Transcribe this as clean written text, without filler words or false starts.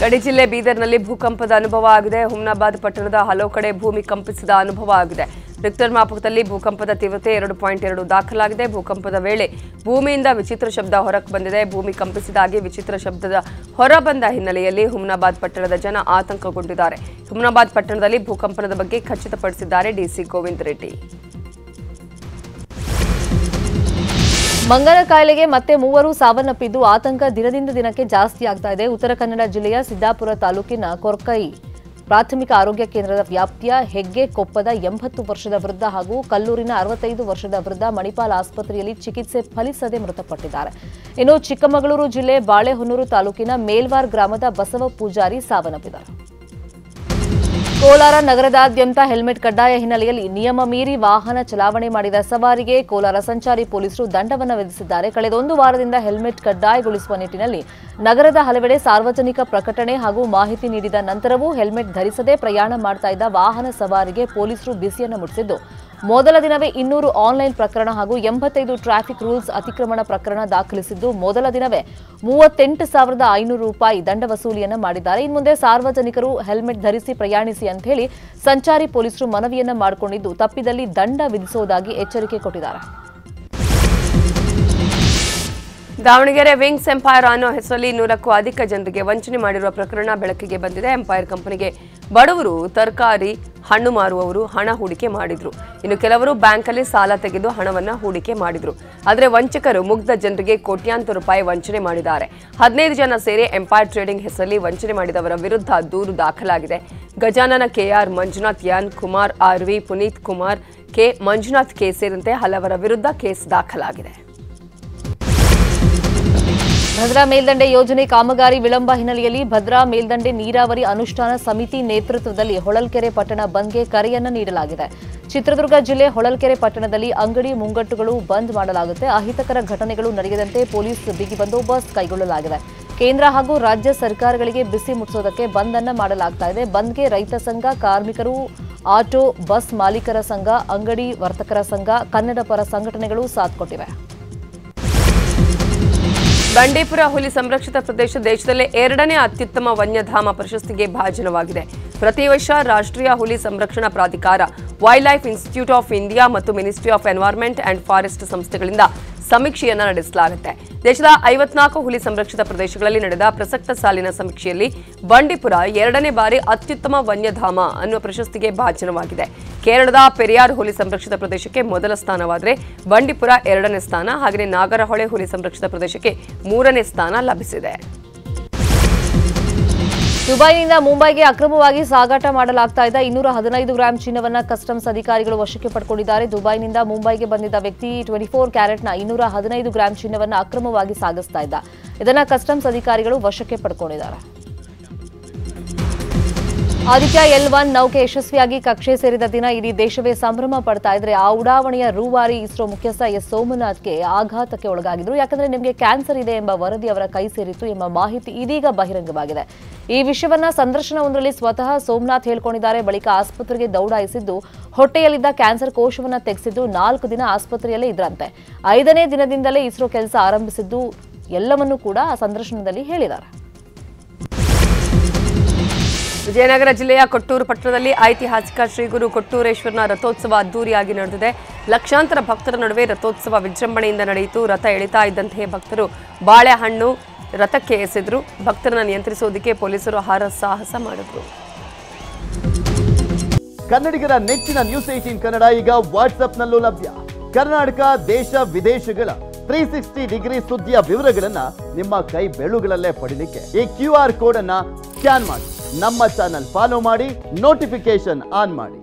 ಗಡಿ ಜಿಲ್ಲೆ ಬೀದರ್ನಲ್ಲಿ ಭೂಕಂಪದ ಅನುಭವ ಆಗಿದೆ. ಹುಮ್ನಾಬಾದ್ ಪಟ್ಟಣದ ಹಲವು ಕಡೆ ಭೂಮಿ ಕಂಪಿಸಿದ ಅನುಭವ ಆಗಿದೆ. ರಿಕ್ಟರ್ ಮಾಪಕದಲ್ಲಿ ಭೂಕಂಪದ ತೀವ್ರತೆ 2.2 ದಾಖಲಾಗಿದೆ. ಭೂಕಂಪದ ವೇಳೆ ಭೂಮಿಯಿಂದ ವಿಚಿತ್ರ ಶಬ್ದ ಹೊರಕ್ಕೆ ಬಂದಿದೆ. ಭೂಮಿ ಕಂಪಿಸಿದಾಗಿ ವಿಚಿತ್ರ ಶಬ್ದದ ಹೊರಬಂದ ಹಿನ್ನೆಲೆಯಲ್ಲಿ ಹುಮ್ನಾಬಾದ್ ಪಟ್ಟಣದ ಜನ ಆತಂಕಗೊಂಡಿದ್ದಾರೆ. ಹುಮ್ನಾಬಾದ್ ಪಟ್ಟಣದಲ್ಲಿ ಭೂಕಂಪನದ ಬಗ್ಗೆ ಖಚಿತಪಡಿಸಿದ್ದಾರೆ ಡಿಸಿ ಗೋವಿಂದ ರೆಡ್ಡಿ. ಮಂಗನ ಕಾಯಿಲೆಗೆ ಮತ್ತೆ 3 ಸಾವನ್ನಪ್ಪಿದ್ದು ಆತಂಕ ದಿನದಿಂದ ದಿನಕ್ಕೆ ಜಾಸ್ತಿ ಆಗ್ತಾ ಇದೆ. ಉತ್ತರ ಕನ್ನಡ ಜಿಲ್ಲೆಯ ಸಿದ್ದಾಪುರ ತಾಲೂಕಿನ ಕೊರ್ಕೈ ಪ್ರಾಥಮಿಕ ಆರೋಗ್ಯ ಕೇಂದ್ರದ ವ್ಯಾಪ್ತಿಯ ಹೆಗ್ಗೆಕೊಪ್ಪದ 80 ವರ್ಷದ ವೃದ್ಧ ಹಾಗೂ ಕಲ್ಲೂರಿನ 65 ವರ್ಷದ ವೃದ್ಧ ಮಣಿಪಾಲ್ ಆಸ್ಪತ್ರೆಯಲ್ಲಿ ಚಿಕಿತ್ಸೆ ಫಲಿಸದೆ ಮೃತಪಟ್ಟಿದ್ದಾರೆ. ಇನ್ನು ಚಿಕ್ಕಮಗಳೂರು ಜಿಲ್ಲೆ ಬಾಳೆಹೊನ್ನೂರು ತಾಲೂಕಿನ ಮೇಲ್ವಾರ್ ಗ್ರಾಮದ ಬಸವ ಪೂಜಾರಿ ಸಾವನ್ನಪ್ಪಿದ್ದಾರೆ. ಕೋಲಾರ ನಗರದಾದ್ಯಂತ ಹೆಲ್ಮೆಟ್ ಕಡ್ಡಾಯ ಹಿನ್ನೆಲೆಯಲ್ಲಿ ನಿಯಮ ಮೀರಿ ವಾಹನ ಚಲಾವಣೆ ಮಾಡಿದ ಸವಾರಿಗೆ ಕೋಲಾರ ಸಂಚಾರಿ ಪೊಲೀಸರು ದಂಡವನ್ನು ವಿಧಿಸಿದ್ದಾರೆ. ಕಳೆದ 1 ವಾರದಿಂದ ಹೆಲ್ಮೆಟ್ ಕಡ್ಡಾಯಗೊಳಿಸುವ ನಿಟ್ಟಿನಲ್ಲಿ ನಗರದ ಹಲವೆಡೆ ಸಾರ್ವಜನಿಕ ಪ್ರಕಟಣೆ ಹಾಗೂ ಮಾಹಿತಿ ನೀಡಿದ ನಂತರವೂ ಹೆಲ್ಮೆಟ್ ಧರಿಸದೆ ಪ್ರಯಾಣ ಮಾಡ್ತಾ ಇದ್ದ ವಾಹನ ಸವಾರಿಗೆ ಪೊಲೀಸರು ಬಿಸಿಯನ್ನು ಮುಟ್ಟಿಸಿದ್ದು, ಮೊದಲ ದಿನವೇ 200 ಆನ್ಲೈನ್ ಪ್ರಕರಣ ಹಾಗೂ 85 ಟ್ರಾಫಿಕ್ ರೂಲ್ಸ್ ಅತಿಕ್ರಮಣ ಪ್ರಕರಣ ದಾಖಲಿಸಿದ್ದು, ಮೊದಲ ದಿನವೇ 38,500 ರೂಪಾಯಿ ದಂಡ ವಸೂಲಿಯನ್ನು ಮಾಡಿದ್ದಾರೆ. ಇನ್ನು ಮುಂದೆ ಸಾರ್ವಜನಿಕರು ಹೆಲ್ಮೆಟ್ ಧರಿಸಿ ಪ್ರಯಾಣಿಸಿ ಅಂತ ಹೇಳಿ ಸಂಚಾರಿ ಪೊಲೀಸರು ಮನವಿಯನ್ನ ಮಾಡಿಕೊಂಡಿದ್ದು, ತಪ್ಪಿದಲ್ಲಿ ದಂಡ ವಿಧಿಸುವುದಾಗಿ ಎಚ್ಚರಿಕೆ ಕೊಟ್ಟಿದ್ದಾರೆ. ದಾವಣಗೆರೆ ವಿಂಗ್ಸ್ ಎಂಪೈರ್ ಅನ್ನೋ ಹೆಸರಲ್ಲಿ 100ಕ್ಕೂ ಅಧಿಕ ಜನರಿಗೆ ವಂಚನೆ ಮಾಡಿರುವ ಪ್ರಕರಣ ಬೆಳಕಿಗೆ ಬಂದಿದೆ. ಎಂಪೈರ್ ಕಂಪನಿಗೆ ಬಡವರು, ತರಕಾರಿ, ಹಣ್ಣು ಮಾರುವವರು ಹಣ ಹೂಡಿಕೆ ಮಾಡಿದ್ರು. ಇನ್ನು ಕೆಲವರು ಬ್ಯಾಂಕಲ್ಲಿ ಸಾಲ ತೆಗೆದು ಹಣವನ್ನ ಹೂಡಿಕೆ ಮಾಡಿದ್ರು. ಆದರೆ ವಂಚಕರು ಮುಗ್ಧ ಜನರಿಗೆ ಕೋಟ್ಯಾಂತರ ರೂಪಾಯಿ ವಂಚನೆ ಮಾಡಿದ್ದಾರೆ. 15 ಜನ ಸೇರಿ ಎಂಪೈರ್ ಟ್ರೇಡಿಂಗ್ ಹೆಸರಲ್ಲಿ ವಂಚನೆ ಮಾಡಿದವರ ವಿರುದ್ಧ ದೂರು ದಾಖಲಾಗಿದೆ. Gajanana KR, Manjunath N, Kumar RV, Puneeth Kumar K, Manjunath K ಸೇರಿದಂತೆ ಹಲವರ ವಿರುದ್ಧ ಕೇಸ್ ದಾಖಲಾಗಿದೆ. ಭದ್ರಾ ಮೇಲ್ದಂಡೆ ಯೋಜನೆ ಕಾಮಗಾರಿ ವಿಳಂಬ ಹಿನ್ನೆಲೆಯಲ್ಲಿ ಭದ್ರಾ ಮೇಲ್ದಂಡೆ ನೀರಾವರಿ ಅನುಷ್ಠಾನ ಸಮಿತಿ ನೇತೃತ್ವದಲ್ಲಿ ಹೊಳಲ್ಕೆರೆ ಪಟ್ಟಣ ಬಂದ್ಗೆ ಕರೆಯನ್ನ ನೀಡಲಾಗಿದೆ. ಚಿತ್ರದುರ್ಗ ಜಿಲ್ಲೆ ಹೊಳಲ್ಕೆರೆ ಪಟ್ಟಣದಲ್ಲಿ ಅಂಗಡಿ ಮುಂಗಟ್ಟುಗಳು ಬಂದ್ ಮಾಡಲಾಗುತ್ತೆ. ಅಹಿತಕರ ಘಟನೆಗಳು ನಡೆಯದಂತೆ ಪೊಲೀಸ್ ಬಿಗಿ ಬಂದೋಬಸ್ತ್ ಕೈಗೊಳ್ಳಲಾಗಿದೆ. ಕೇಂದ್ರ ಹಾಗೂ ರಾಜ್ಯ ಸರ್ಕಾರಗಳಿಗೆ ಬಿಸಿ ಮುಟ್ಟಿಸೋದಕ್ಕೆ ಬಂದ್ ಅನ್ನ ಮಾಡಲಾಗ್ತಾ ಇದೆ. ಬಂದ್ಗೆ ರೈತ ಸಂಘ, ಕಾರ್ಮಿಕರು, ಆಟೋ, ಬಸ್ ಮಾಲೀಕರ ಸಂಘ, ಅಂಗಡಿ ವರ್ತಕರ ಸಂಘ, ಕನ್ನಡ ಪರ ಸಂಘಟನೆಗಳು ಸಾಥ್ ಕೊಟ್ಟಿವೆ. ಬಂಡೀಪುರ ಹುಲಿ ಸಂರಕ್ಷಿತ ಪ್ರದೇಶ ದೇಶದಲ್ಲೇ 2ನೇ ಅತ್ಯುತ್ತಮ ವನ್ಯಧಾಮ ಪ್ರಶಸ್ತಿಗೆ ಭಾಜನವಾಗಿದೆ. ಪ್ರತಿ ವರ್ಷ ರಾಷ್ಟ್ರೀಯ ಹುಲಿ ಸಂರಕ್ಷಣಾ ಪ್ರಾಧಿಕಾರ, Wildlife Institute of India ಮತ್ತು Ministry of Environment and Forest ಸಂಸ್ಥೆಗಳಿಂದ ಸಮೀಕ್ಷೆಯನ್ನು ನಡೆಸಲಾಗುತ್ತೆ. ದೇಶದ 54 ಹುಲಿ ಸಂರಕ್ಷಿತ ಪ್ರದೇಶಗಳಲ್ಲಿ ನಡೆದ ಪ್ರಸಕ್ತ ಸಾಲಿನ ಸಮೀಕ್ಷೆಯಲ್ಲಿ ಬಂಡೀಪುರ 2ನೇ ಬಾರಿ ಅತ್ಯುತ್ತಮ ವನ್ಯಧಾಮ ಅನ್ನುವ ಪ್ರಶಸ್ತಿಗೆ ಭಾಜನವಾಗಿದೆ. ಕೇರಳದ ಪೆರಿಯಾರ್ ಹುಲಿ ಸಂರಕ್ಷಿತ ಪ್ರದೇಶಕ್ಕೆ ಮೊದಲ ಸ್ಥಾನವಾದರೆ ಬಂಡೀಪುರ 2ನೇ ಸ್ಥಾನ, ಹಾಗೆಯೇ ನಾಗರಹೊಳೆ ಹುಲಿ ಸಂರಕ್ಷಿತ ಪ್ರದೇಶಕ್ಕೆ 3ನೇ ಸ್ಥಾನ ಲಭಿಸಿದೆ. ದುಬೈನಿಂದ ಮುಂಬೈಗೆ ಅಕ್ರಮವಾಗಿ ಸಾಗಾಟ ಮಾಡಲಾಗ್ತಾ ಇದ್ದ 215 ಗ್ರಾಂ ಚಿನ್ನವನ್ನ ಕಸ್ಟಮ್ಸ್ ಅಧಿಕಾರಿಗಳು ವಶಕ್ಕೆ ಪಡೆದುಕೊಂಡಿದ್ದಾರೆ. ದುಬೈನಿಂದ ಮುಂಬೈಗೆ ಬಂದಿದ್ದ ವ್ಯಕ್ತಿ 24 ಕ್ಯಾರೆಟ್ನ 215 ಗ್ರಾಂ ಚಿನ್ನವನ್ನ ಅಕ್ರಮವಾಗಿ ಸಾಗಿಸ್ತಾ ಇದ್ದ. ಇದನ್ನ ಕಸ್ಟಮ್ಸ್ ಅಧಿಕಾರಿಗಳು ವಶಕ್ಕೆ ಪಡೆದುಕೊಂಡಿದ್ದಾರೆ. ಆದಿತ್ಯ L1 ನೌಕೆ ಯಶಸ್ವಿಯಾಗಿ ಕಕ್ಷೆ ಸೇರಿದ ದಿನ ಇಡೀ ದೇಶವೇ ಸಂಭ್ರಮ ಪಡ್ತಾ ಇದ್ರೆ, ಆ ಉಡಾವಣೆಯ ರೂವಾರಿ ಇಸ್ರೋ ಮುಖ್ಯಸ್ಥ ಎಸ್ ಸೋಮನಾಥ್ಗೆ ಆಘಾತಕ್ಕೆ ಒಳಗಾಗಿದ್ರು. ಯಾಕಂದ್ರೆ ನಿಮಗೆ ಕ್ಯಾನ್ಸರ್ ಇದೆ ಎಂಬ ವರದಿ ಅವರ ಕೈ ಸೇರಿತ್ತು ಎಂಬ ಮಾಹಿತಿ ಇದೀಗ ಬಹಿರಂಗವಾಗಿದೆ. ಈ ವಿಷಯವನ್ನ ಸಂದರ್ಶನವೊಂದರಲ್ಲಿ ಸ್ವತಃ ಸೋಮನಾಥ್ ಹೇಳ್ಕೊಂಡಿದ್ದಾರೆ. ಬಳಿಕ ಆಸ್ಪತ್ರೆಗೆ ದೌಡಾಯಿಸಿದ್ದು, ಹೊಟ್ಟೆಯಲ್ಲಿದ್ದ ಕ್ಯಾನ್ಸರ್ ಕೋಶವನ್ನ ತೆಗೆಸಿದ್ದು 4 ದಿನ ಆಸ್ಪತ್ರೆಯಲ್ಲೇ ಇದ್ರಂತೆ. 5ನೇ ದಿನದಿಂದಲೇ ಇಸ್ರೋ ಕೆಲಸ ಆರಂಭಿಸಿದ್ದು ಎಲ್ಲವನ್ನೂ ಕೂಡ ಆ ಸಂದರ್ಶನದಲ್ಲಿ ಹೇಳಿದ್ದಾರೆ. ವಿಜಯನಗರ ಜಿಲ್ಲೆಯ ಕೊಟ್ಟೂರು ಪಟ್ಟಣದಲ್ಲಿ ಐತಿಹಾಸಿಕ ಶ್ರೀಗುರು ಕೊಟ್ಟೂರೇಶ್ವರನ ರಥೋತ್ಸವ ಅದ್ದೂರಿಯಾಗಿ ನಡೆದಿದೆ. ಲಕ್ಷಾಂತರ ಭಕ್ತರ ನಡುವೆ ರಥೋತ್ಸವ ವಿಜೃಂಭಣೆಯಿಂದ ನಡೆಯಿತು. ರಥ ಎಳಿತಾ ಇದ್ದಂತೆಯೇ ಭಕ್ತರು ಬಾಳೆಹಣ್ಣು ರಥಕ್ಕೆ ಎಸೆದ್ರು. ಭಕ್ತರನ್ನು ನಿಯಂತ್ರಿಸುವುದಕ್ಕೆ ಪೊಲೀಸರು ಹರಸಾಹಸ ಮಾಡಿದ್ರು. ಕನ್ನಡಿಗರ ನೆಚ್ಚಿನ ನ್ಯೂಸ್ 18 ಕನ್ನಡ ಈಗ ವಾಟ್ಸ್ಆಪ್ನಲ್ಲೂ ಲಭ್ಯ. ಕರ್ನಾಟಕ, ದೇಶ ವಿದೇಶಗಳ 360 ಡಿಗ್ರಿ ಸುದ್ದಿಯ ವಿವರಗಳನ್ನ ನಿಮ್ಮ ಕೈ ಬೆರಳುಗಳಲ್ಲೇ ಪಡಿಲಿಕ್ಕೆ ಈ QR ಕೋಡ್ ಅನ್ನ ಸ್ಕ್ಯಾನ್ ಮಾಡಿ ನಮ್ಮ ಚಾನಲ್ ಫಾಲೋ ಮಾಡಿ, ನೋಟಿಫಿಕೇಶನ್ ಆನ್ ಮಾಡಿ.